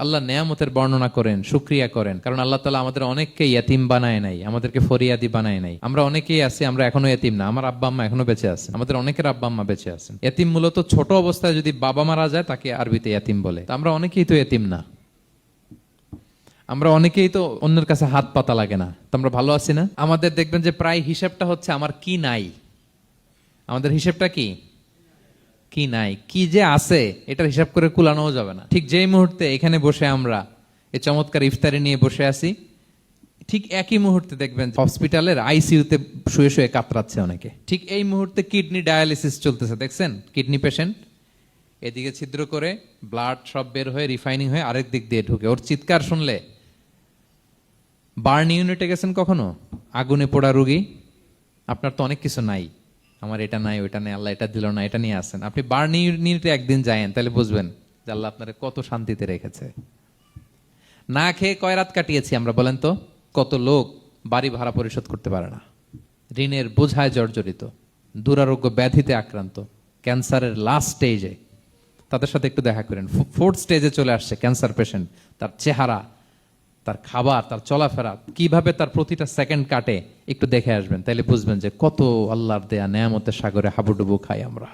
আল্লাহ নেয়ামতের বর্ণনা করেন, শুকরিয়া করেন, কারণ আল্লাহ তাআলা আমাদের অনেককে ইয়েতিম বানায় নাই, আমাদেরকে ফরিয়াদি বানায় নাই। আমরা অনেকেই আছি, আমরা এখনো ইয়েতিম না, আমার আব্বা আম্মা এখনো বেঁচে আছেন, আমাদের অনেকের আব্বা আম্মা বেঁচে আছেন। ইয়েতিম মূলত ছোট অবস্থায় যদি বাবা মারা যায় তাকে আরবিতে ইয়েতিম বলে। তো আমরা অনেকেই তো ইয়েতিম না, আমরা অনেকেই তো অন্যের কাছে হাত পাতা লাগে না, তো আমরা ভালো আছি না? আমাদের দেখবেন যে প্রায় হিসাবটা হচ্ছে আমার কি নাই, আমাদের হিসাবটা কি কি নাই, কি যে আছে এটার হিসাব করে কুলানোও যাবে না। ঠিক যেই মুহূর্তে এখানে বসে আমরা এই চমৎকার ইফতারি নিয়ে বসে আছি, ঠিক একই মুহূর্তে দেখবেন হসপিটালের আইসিইউতে শুয়ে শুয়ে কাতরাচ্ছে অনেকে। ঠিক এই মুহূর্তে কিডনি ডায়ালিসিস চলতেছে, দেখছেন? কিডনি পেশেন্ট এদিকে ছিদ্র করে ব্লাড সব বের হয়ে রিফাইনিং হয়ে আরেক দিক দিয়ে ঢুকে, ওর চিৎকার শুনলে। বার্ন ইউনিটে গেছেন কখনো? আগুনে পোড়া রুগী, আপনার তো অনেক কিছু নাই, আমার এটা নাই ওইটা নেই, আল্লাহ এটা দিল না, এটা নিয়ে আসেন। আপনি বার্ন ইউনিটে একদিন যায়েন, তাহলে বুঝবেন যে আল্লাহ আপনার কত শান্তিতে রেখেছে। না খেয়ে কয় রাত কাটিয়েছি আমরা, বলেন তো? কত লোক বাড়ি ভাড়া পরিশোধ করতে পারে না, ঋণের বোঝায় জর্জরিত, দুরারোগ্য ব্যাধিতে আক্রান্ত, ক্যান্সারের লাস্ট স্টেজে। তাদের সাথে একটু দেখা করেন, ফোর্থ স্টেজে চলে আসছে ক্যান্সার পেশেন্ট। তার চেহারা, তার খাবার, তার চলাফেরা, কিভাবে তার প্রতিটা সেকেন্ড কাটে, একটু দেখে আসবেন, তাইলে বুঝবেন যে কত আল্লাহর দেয়া নেয়ামতের সাগরে হাবুডুবু খাই আমরা।